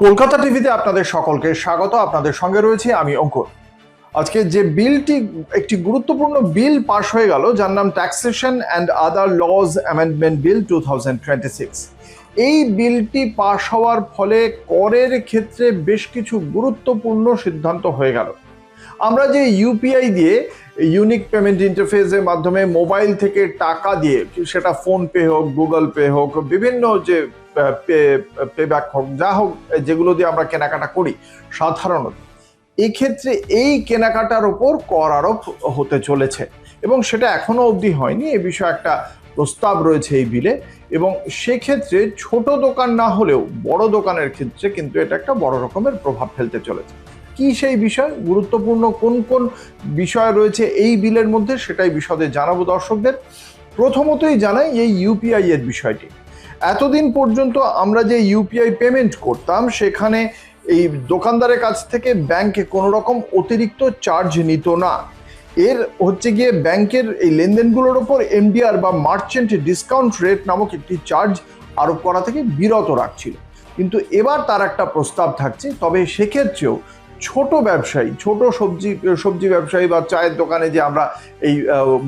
কলকাতা টিভিতে আপনাদের সকলকে স্বাগত। আপনাদের সঙ্গে রয়েছে আমি অঙ্কুর। আজকে যে বিলটি একটি গুরুত্বপূর্ণ বিল পাশ হয়ে গেল, যার নাম taxation and other lodge amendment bill 2026। এই বিলটি পাশ হওয়ার ফলে করের ক্ষেত্রে বেশ কিছু গুরুত্বপূর্ণ সিদ্ধান্ত হয়ে গেল। আমরা যে ইউপিআই দিয়ে, ইউনিক পেমেন্ট ইন্টারফেসের মাধ্যমে মোবাইল থেকে টাকা দিয়ে, সেটা ফোনপে হোক, গুগল পে হোক, বিভিন্ন যে পেব্যাক হোক, যা হোক, যেগুলো দিয়ে আমরা কেনাকাটা করি সাধারণত, এক্ষেত্রে এই কেনাকাটার ওপর কর আরোপ হতে চলেছে এবং সেটা এখনো অবধি হয়নি। এ বিষয়ে একটা প্রস্তাব রয়েছে এই বিলে এবং সেক্ষেত্রে ছোট দোকান না হলেও বড় দোকানের ক্ষেত্রে কিন্তু এটা একটা বড় রকমের প্রভাব ফেলতে চলেছে। কি সেই বিষয়, গুরুত্বপূর্ণ কোন কোন বিষয় রয়েছে এই বিলের মধ্যে, সেটাই বিশদে জানাবো দর্শকদের। প্রথমতই জানাই এই ইউপিআই এর বিষয়টি। এতদিন পর্যন্ত আমরা যে ইউপিআই পেমেন্ট করতাম, সেখানে এই দোকানদারের কাছ থেকে ব্যাংকে কোনো রকম অতিরিক্ত চার্জ নিত না। এর হচ্ছে গিয়ে ব্যাংকের এই লেনদেনগুলোর ওপর এমডিআর বা মার্চেন্ট ডিসকাউন্ট রেট নামক একটি চার্জ আরোপ করা থেকে বিরত রাখছিল। কিন্তু এবার তার একটা প্রস্তাব থাকছে, তবে সেক্ষেত্রেও ছোট ব্যবসায়ী, ছোট সবজি ব্যবসায়ী বা চায়ের দোকানে যে আমরা এই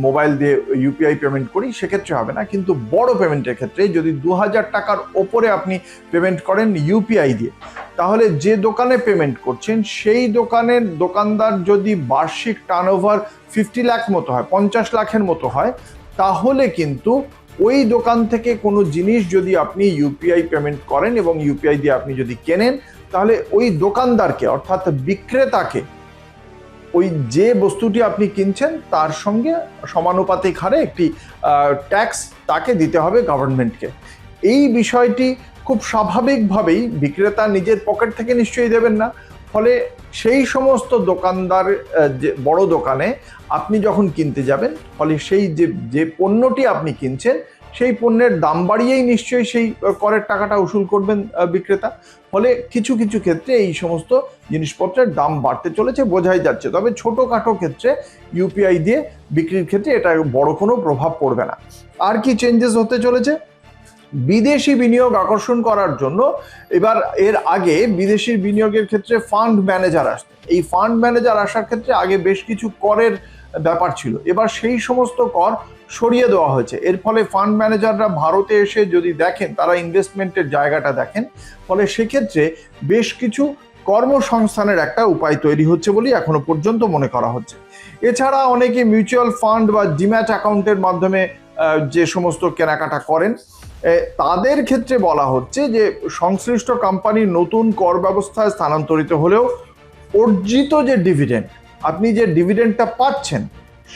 মোবাইল দিয়ে ইউপিআই পেমেন্ট করি, সেক্ষেত্রে হবে না। কিন্তু বড় পেমেন্টের ক্ষেত্রে যদি 2000 টাকার ওপরে আপনি পেমেন্ট করেন ইউপিআই দিয়ে, তাহলে যে দোকানে পেমেন্ট করছেন সেই দোকানের দোকানদার যদি বার্ষিক টার্নওভার 50 লাখ মতো হয়, 50 লাখের মতো হয়, তাহলে কিন্তু ওই দোকান থেকে কোনো জিনিস যদি আপনি ইউপিআই পেমেন্ট করেন এবং ইউপিআই দিয়ে আপনি যদি কেনেন, তাহলে ওই দোকানদারকে, অর্থাৎ বিক্রেতাকে, ওই যে বস্তুটি আপনি কিনছেন তার সঙ্গে সমানুপাতিক হারে একটি ট্যাক্স তাকে দিতে হবে গভর্নমেন্টকে। এই বিষয়টি খুব স্বাভাবিকভাবেই বিক্রেতা নিজের পকেট থেকে নিশ্চয়ই দেবেন না। ফলে সেই সমস্ত দোকানদার, যে বড় দোকানে আপনি যখন কিনতে যাবেন, ফলে সেই যে পণ্যটি আপনি কিনছেন সেই পণ্যের দাম বাড়িয়েই নিশ্চয়ই সেই করের টাকাটা উসুল করবেন বিক্রেতা। ফলে কিছু কিছু ক্ষেত্রে এই সমস্ত জিনিসপত্রের দাম বাড়তে চলেছে, বোঝাই যাচ্ছে। তবে ছোটোখাটো ক্ষেত্রে ইউপিআই দিয়ে বিক্রির ক্ষেত্রে এটা বড় কোনো প্রভাব পড়বে না। আর কি চেঞ্জেস হতে চলেছে? বিদেশি বিনিয়োগ আকর্ষণ করার জন্য এবার, এর আগে বিদেশি বিনিয়োগের ক্ষেত্রে ফান্ড ম্যানেজার আসতো। এই ফান্ড ম্যানেজার আসার ক্ষেত্রে আগে বেশ কিছু করের ব্যাপার ছিল, এবার সেই সমস্ত কর সরিয়ে দেওয়া হয়েছে। এর ফলে ফান্ড ম্যানেজাররা ভারতে এসে যদি দেখেন, তারা ইনভেস্টমেন্টের জায়গাটা দেখেন, ফলে সেক্ষেত্রে বেশ কিছু কর্মসংস্থানের একটা উপায় তৈরি হচ্ছে বলেই এখনো পর্যন্ত মনে করা হচ্ছে। এছাড়া অনেকে মিউচুয়াল ফান্ড বা ডিম্যাট অ্যাকাউন্টের মাধ্যমে যে সমস্ত কেনাকাটা করেন, তাদের ক্ষেত্রে বলা হচ্ছে যে সংশ্লিষ্ট কোম্পানির নতুন কর ব্যবস্থায় স্থানান্তরিত হলেও অর্জিত যে ডিভিডেন্ড, আপনি যে ডিভিডেন্ডটা পাচ্ছেন,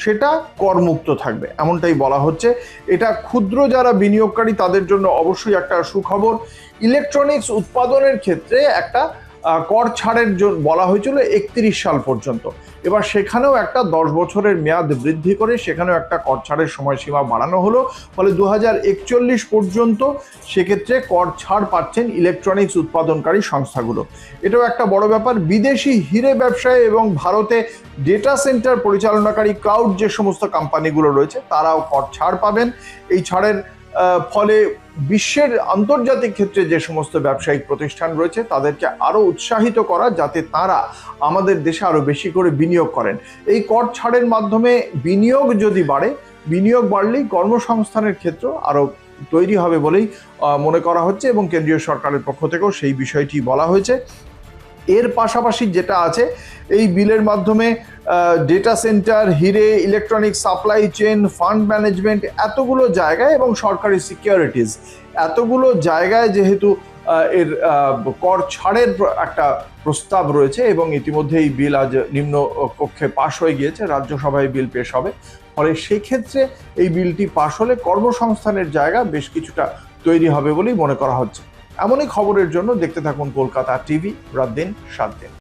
সেটা করমুক্ত থাকবে, এমনটাই বলা হচ্ছে। এটা ক্ষুদ্র যারা বিনিয়োগকারী তাদের জন্য অবশ্যই একটা সুখবর। ইলেকট্রনিক্স উৎপাদনের ক্ষেত্রে একটা কর ছাড়ের জন্য বলা হয়েছিল 31 সাল পর্যন্ত। এবার সেখানেও একটা 10 বছরের মেয়াদ বৃদ্ধি করে সেখানেও একটা কর ছাড়ের সময়সীমা বাড়ানো হলো। ফলে 2041 পর্যন্ত সেক্ষেত্রে কর ছাড় পাচ্ছেন ইলেকট্রনিক্স উৎপাদনকারী সংস্থাগুলো। এটাও একটা বড় ব্যাপার। বিদেশি হিরে ব্যবসায় এবং ভারতে ডেটা সেন্টার পরিচালনাকারী ক্লাউড যে সমস্ত কোম্পানিগুলো রয়েছে, তারাও কর ছাড় পাবেন। এই ছাড়ের ফলে বিশ্বের আন্তর্জাতিক ক্ষেত্রে যে সমস্ত ব্যবসায়িক প্রতিষ্ঠান রয়েছে তাদেরকে আরো উৎসাহিত করা, যাতে তারা আমাদের দেশে আরো বেশি করে বিনিয়োগ করেন। এই কর ছাড়ের মাধ্যমে বিনিয়োগ যদি বাড়ে, বিনিয়োগ বাড়লেই কর্মসংস্থানের ক্ষেত্র আরো তৈরি হবে বলেই মনে করা হচ্ছে এবং কেন্দ্রীয় সরকারের পক্ষ থেকেও সেই বিষয়টি বলা হয়েছে। এর পাশাপাশি যেটা আছে, এই বিলের মাধ্যমে ডেটা সেন্টার, হিরে, electronic supply chain, fund management, এতগুলো জায়গায় এবং সরকারি সিকিউরিটিজ, এতগুলো জায়গায় যেহেতু এর কর ছাড়ের একটা প্রস্তাব রয়েছে এবং ইতিমধ্যে এই বিল আজ নিম্ন কক্ষে পাশ হয়ে গিয়েছে, রাজ্যসভায় বিল পেশ হবে। ফলে সেক্ষেত্রে এই বিলটি পাশ হলে কর্মসংস্থানের জায়গা বেশ কিছুটা তৈরি হবে বলেই মনে করা হচ্ছে। এমনই খবরের জন্য দেখতে থাকুন কলকাতা টিভি, রাত দিন 7 দিন।